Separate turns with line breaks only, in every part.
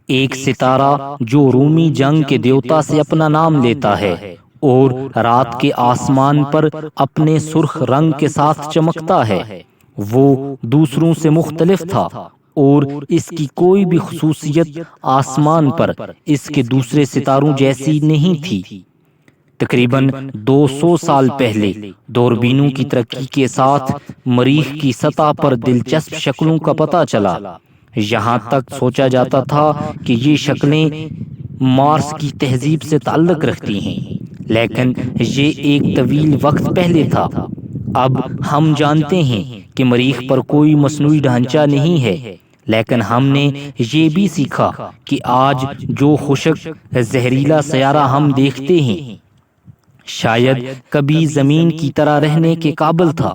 ایک ستارہ جو رومی جنگ کے دیوتا سے اپنا نام لیتا ہے اور رات کے آسمان پر اپنے سرخ رنگ کے ساتھ چمکتا ہے، وہ دوسروں سے مختلف تھا اور اس کی کوئی بھی خصوصیت آسمان پر اس کے دوسرے ستاروں جیسی نہیں تھی۔ تقریباً 200 سال پہلے دوربینوں کی ترقی کے ساتھ مریخ کی سطح پر دلچسپ شکلوں کا پتہ چلا۔ یہاں تک سوچا جاتا تھا کہ یہ شکلیں مارس کی تہذیب سے تعلق رکھتی ہیں، لیکن یہ ایک طویل وقت پہلے تھا۔ اب ہم جانتے ہیں کہ مریخ پر کوئی مصنوعی ڈھانچہ نہیں ہے، لیکن ہم نے یہ بھی سیکھا کہ آج جو خشک زہریلا سیارہ ہم دیکھتے ہیں شاید کبھی زمین کی طرح رہنے کے قابل تھا۔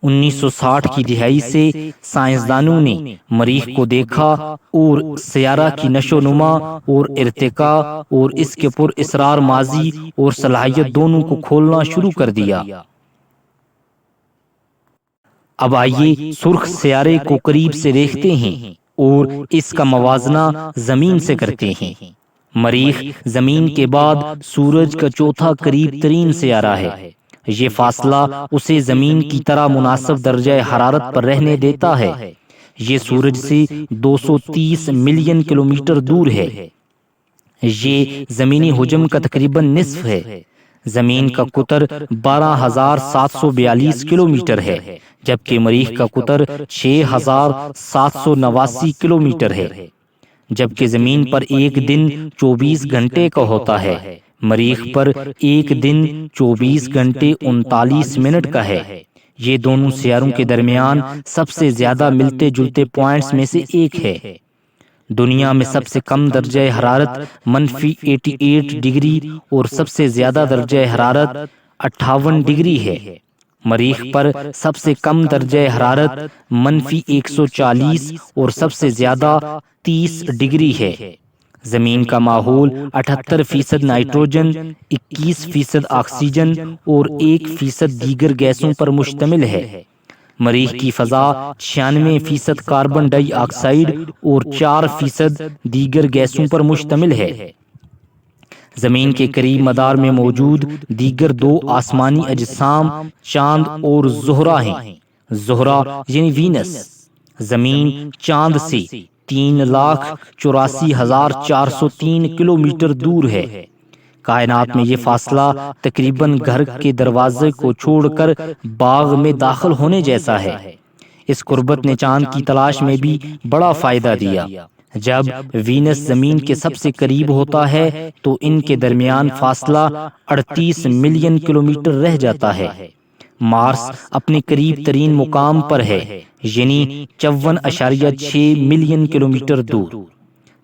1960 کی دہائی سے سائنسدانوں نے مریخ کو دیکھا اور سیارہ کی نشو و نما اور ارتقاء اور اس کے پر اسرار ماضی اور صلاحیت دونوں کو کھولنا شروع کر دیا۔ اب آئیے سرخ سیارے کو قریب سے دیکھتے ہیں اور اس کا موازنہ زمین سے کرتے ہیں۔ مریخ زمین کے بعد سورج کا چوتھا قریب ترین سیارہ ہے۔ یہ فاصلہ اسے زمین کی طرح مناسب درجہ حرارت پر رہنے دیتا ہے۔ یہ سورج سے 230 ملین کلومیٹر دور ہے۔ یہ زمینی حجم کا تقریباً نصف ہے۔ زمین کا قطر 12,742 کلومیٹر ہے، جبکہ مریخ کا قطر 6,789 کلومیٹر ہے۔ جبکہ زمین پر ایک دن 24 گھنٹے کا ہوتا ہے، مریخ پر ایک دن 24 گھنٹے 39 منٹ کا ہے۔ یہ دونوں سیاروں کے درمیان سب سے زیادہ ملتے جلتے پوائنٹس میں سے ایک ہے۔ دنیا میں سب سے کم درجہ حرارت -88 ڈگری اور سب سے زیادہ درجہ حرارت 58 ڈگری ہے۔ مریخ پر سب سے کم درجہ حرارت -140 اور سب سے زیادہ 30 ڈگری ہے۔ زمین کا ماحول 78% نائٹروجن، 21% آکسیجن اور 1% دیگر گیسوں پر مشتمل ہے۔ مریخ کی فضا 96% کاربن ڈائی آکسائیڈ اور 4% دیگر گیسوں پر مشتمل ہے۔ زمین کے قریب مدار میں موجود دیگر دو آسمانی اجسام چاند اور زہرہ ہیں۔ زہرہ یعنی وینس زمین چاند سے 3,84,403 کلومیٹر دور ہے۔ کائنات میں یہ فاصلہ تقریباً گھر کے دروازے کو چھوڑ کر باغ میں داخل ہونے جیسا ہے۔ اس قربت نے چاند کی تلاش میں بھی بڑا فائدہ دیا۔ جب وینس زمین کے سب سے قریب ہوتا ہے تو ان کے درمیان فاصلہ 38 ملین کلومیٹر رہ جاتا ہے۔ مارس اپنے قریب ترین مقام پر ہے، یعنی 54.6 ملین کلومیٹر دور۔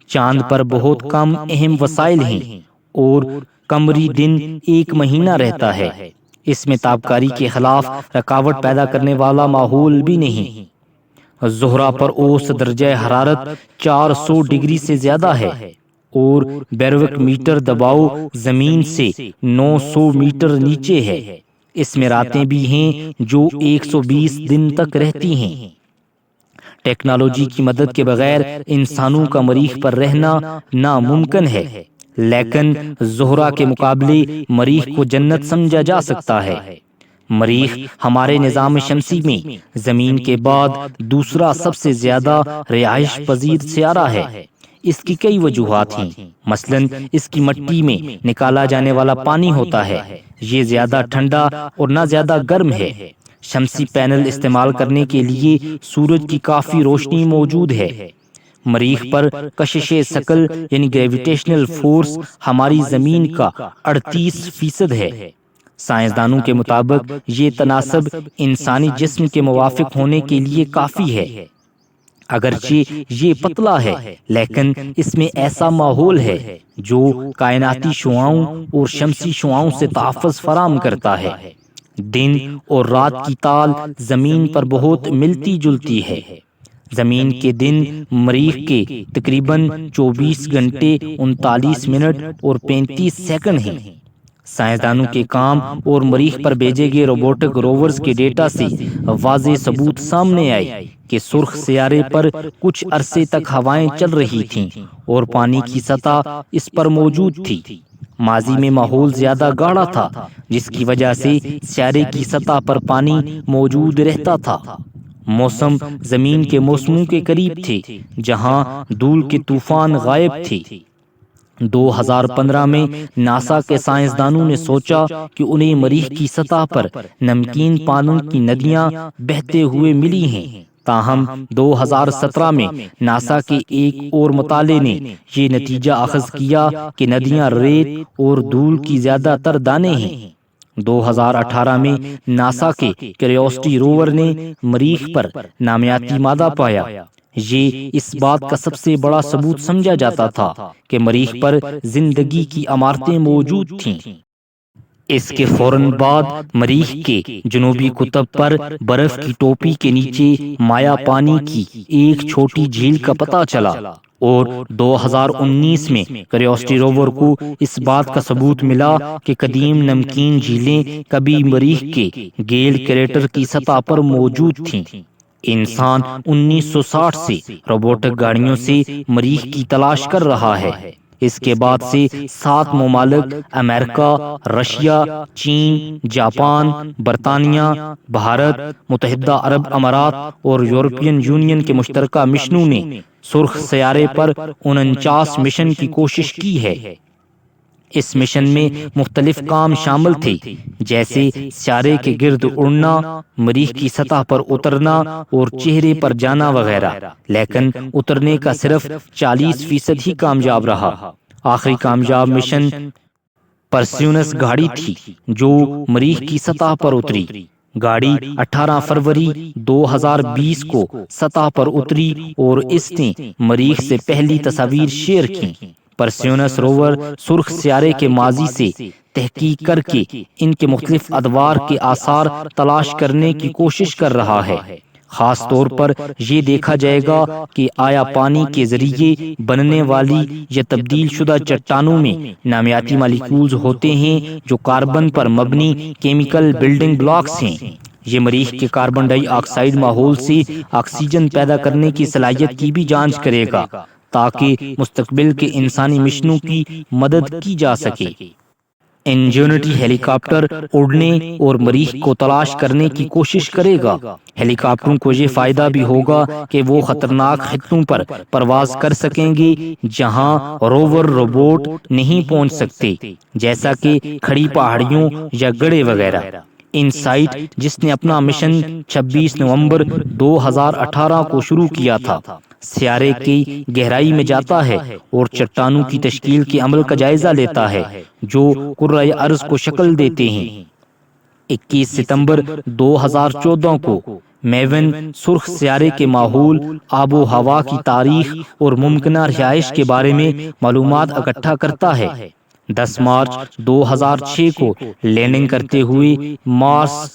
چاند پر بہت کم اہم وسائل ہیں اور قمری دن 1 مہینہ رہتا ہے۔ اس میں تابکاری کے خلاف رکاوٹ پیدا کرنے والا ماحول بھی نہیں۔ زہرہ پر اوسط درجہ حرارت 400 ڈگری سے زیادہ ہے اور بیروک میٹر دباؤ زمین سے 900 میٹر نیچے ہے۔ اس میں راتیں بھی ہیں جو 120 دن تک رہتی ہیں۔ ٹیکنالوجی کی مدد کے بغیر انسانوں کا مریخ پر رہنا ناممکن ہے، لیکن زہرہ کے مقابلے مریخ کو جنت سمجھا جا سکتا ہے۔ مریخ ہمارے نظام شمسی میں زمین کے بعد دوسرا سب سے زیادہ رہائش پذیر سیارہ ہے۔ اس کی کئی وجوہات ہیں، مثلاً اس کی مٹی میں نکالا جانے والا پانی ہوتا ہے، یہ زیادہ ٹھنڈا اور نہ زیادہ گرم ہے۔ شمسی پینل استعمال کرنے کے لیے سورج کی کافی روشنی موجود ہے۔ مریخ پر کشش ثقل یعنی گریویٹیشنل فورس ہماری زمین کا 38% ہے۔ سائنسدانوں کے مطابق یہ تناسب انسانی جسم کے موافق ہونے کے لیے کافی ہے۔ اگرچہ یہ پتلا ہے، لیکن اس میں ایسا ماحول ہے جو کائناتی شعاعوں اور شمسی شعاعوں سے تحفظ فراہم کرتا ہے۔ دن اور رات کی تال زمین پر بہت ملتی جلتی ہے۔ زمین کے دن مریخ کے تقریباً 24 گھنٹے 39 منٹ اور 35 سیکنڈ ہیں۔ سائنسدانوں کے کام اور مریخ پر بھیجے گئے روبوٹک روورز کے ڈیٹا سے واضح ثبوت سامنے آئے کہ سرخ سیارے پر کچھ عرصے تک ہوائیں چل رہی تھیں اور پانی کی سطح اس پر موجود تھی۔ ماضی میں ماحول زیادہ گاڑھا تھا، جس کی وجہ سے سیارے کی سطح پر پانی موجود رہتا تھا۔ موسم زمین کے موسموں کے قریب تھے، جہاں دھول کے طوفان غائب تھے۔ 2015 میں ناسا کے سائنسدانوں نے سوچا کہ انہیں مریخ کی سطح پر نمکین پانی کی ندیاں بہتے ہوئے ملی ہیں۔ تاہم 2017 میں ناسا کے ایک اور مطالعے نے یہ نتیجہ اخذ کیا کہ ندیاں ریت اور دھول کی زیادہ تر دانے ہیں۔ 2018 میں ناسا کے کیوریوسٹی روور نے مریخ پر نامیاتی مادہ پایا۔ یہ اس بات کا سب سے بڑا ثبوت سمجھا جاتا تھا کہ مریخ پر زندگی کی عمارتیں موجود تھیں۔ اس کے فوراً بعد مریخ کے جنوبی قطب پر برف کی ٹوپی کے نیچے مائع پانی کی ایک چھوٹی جھیل کا پتہ چلا، اور 2019 میں کیوریوسٹی روور کو اس بات کا ثبوت ملا کہ قدیم نمکین جھیلیں کبھی مریخ کے گیل کریٹر کی سطح پر موجود تھیں۔ انسان 1960 سے روبوٹک گاڑیوں سے مریخ کی تلاش کر رہا ہے۔ اس کے بعد سے 7 ممالک امریکہ، رشیا، چین، جاپان، برطانیہ، بھارت، متحدہ عرب امارات اور یورپین یونین کے مشترکہ مشنوں نے سرخ سیارے پر 49 مشن کی کوشش کی ہے۔ اس مشن میں مختلف کام شامل تھے، جیسے سیارے کے گرد اڑنا، مریخ کی سطح پر اترنا اور چہرے پر جانا وغیرہ، لیکن اترنے کا صرف 40% ہی کامیاب رہا۔ آخری کامیاب مشن پرسیونس گاڑی تھی، جو مریخ کی سطح پر اتری۔ گاڑی 18 فروری 2020 کو سطح پر اتری اور اس نے مریخ سے پہلی تصاویر شیئر کیں۔ پرسیونس روور سرخ سیارے کے ماضی سے تحقیق کر کے ان کے مختلف ادوار کے آثار تلاش کرنے کی کوشش کر رہا ہے۔ خاص طور پر یہ دیکھا جائے گا کہ آیا پانی کے ذریعے بننے والی یا تبدیل شدہ چٹانوں میں نامیاتی مالیکولز ہوتے ہیں جو کاربن پر مبنی کیمیکل بلڈنگ بلاکس ہیں۔ یہ مریخ کے کاربن ڈائی آکسائیڈ ماحول سے آکسیجن پیدا کرنے کی صلاحیت کی بھی جانچ کرے گا، تاکہ مستقبل کے انسانی مشنوں کی مدد کی جا سکے۔ انجینیٹی ہیلی کاپٹر اڑنے اور مریخ کو تلاش کرنے کی کوشش کرے گا۔ ہیلی کاپٹروں کو یہ فائدہ بھی ہوگا کہ وہ خطرناک خطوں پر پرواز کر سکیں گے جہاں روور روبوٹ نہیں پہنچ سکتے، جیسا کہ کھڑی پہاڑیوں یا گڑھے وغیرہ۔ انسائٹ، جس نے اپنا مشن 26 نومبر 2018 کو شروع کیا تھا، سیارے کی گہرائی میں جاتا ہے اور چٹانوں کی تشکیل کے عمل کا جائزہ لیتا ہے جو کرۂ ارض کو شکل دیتے ہیں۔ 21 ستمبر 2014 کو میون سرخ سیارے کے ماحول، آب و ہوا کی تاریخ اور ممکنہ رہائش کے بارے میں معلومات اکٹھا کرتا ہے۔ 10 مارچ 2006 کو لینڈنگ کرتے ہوئے مارس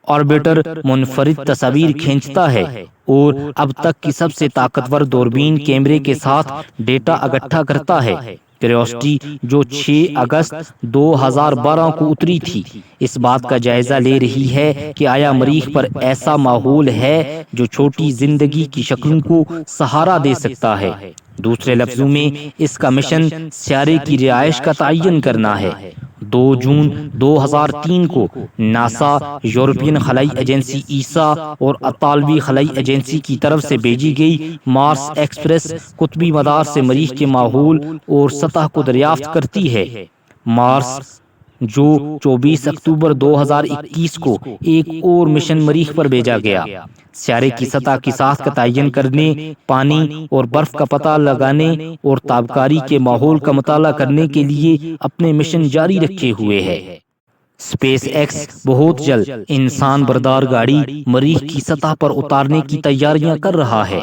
آربیٹر منفرد تصاویر کھینچتا ہے اور اب تک کی سب سے طاقتور دوربین کیمرے کے ساتھ ڈیٹا اکٹھا کرتا ہے۔ کیوریوسٹی، جو 6 اگست 2012 کو اتری تھی، اس بات کا جائزہ لے رہی ہے کہ آیا مریخ پر ایسا ماحول ہے جو چھوٹی زندگی کی شکلوں کو سہارا دے سکتا ہے۔ دوسرے لفظوں میں اس کا مشن سیارے کی رہائش کا تعین کرنا ہے۔ 2 جون 2003 کو ناسا، یورپین خلائی ایجنسی ایسا اور اطالوی خلائی ایجنسی کی طرف سے بھیجی گئی مارس ایکسپریس قطبی مدار سے مریخ کے ماحول اور سطح کو دریافت کرتی ہے۔ مارس، جو 24 اکتوبر 2021 کو ایک اور مشن مریخ پر بھیجا گیا، سیارے کی سطح کی ساخت کا تعین کرنے، پانی اور برف کا پتہ لگانے اور تابکاری کے ماحول کا مطالعہ کرنے کے لیے اپنے مشن جاری رکھے ہوئے ہے۔ اسپیس ایکس بہت جلد انسان بردار گاڑی مریخ کی سطح پر اتارنے کی تیاریاں کر رہا ہے۔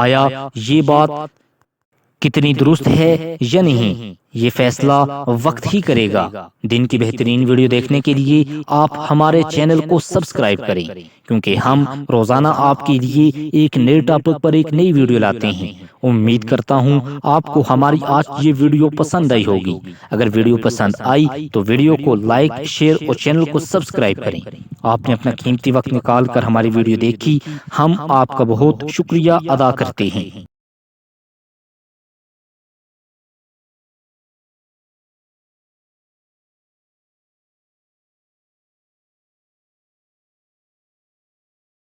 آیا یہ بات کتنی درست ہے یا نہیں، یہ فیصلہ وقت ہی کرے گا۔ دن کی بہترین ویڈیو دیکھنے کے لیے آپ ہمارے چینل کو سبسکرائب کریں، کیونکہ ہم روزانہ آپ کے لیے ایک نئے ٹاپک پر ایک نئی ویڈیو لاتے ہیں۔ امید کرتا ہوں آپ کو ہماری آج یہ ویڈیو پسند آئی ہوگی۔ اگر ویڈیو پسند آئی تو ویڈیو کو لائک، شیئر اور چینل کو سبسکرائب کریں۔ آپ نے اپنا قیمتی وقت نکال کر ہماری ویڈیو دیکھی، ہم آپ کا بہت شکریہ ادا کرتے ہیں۔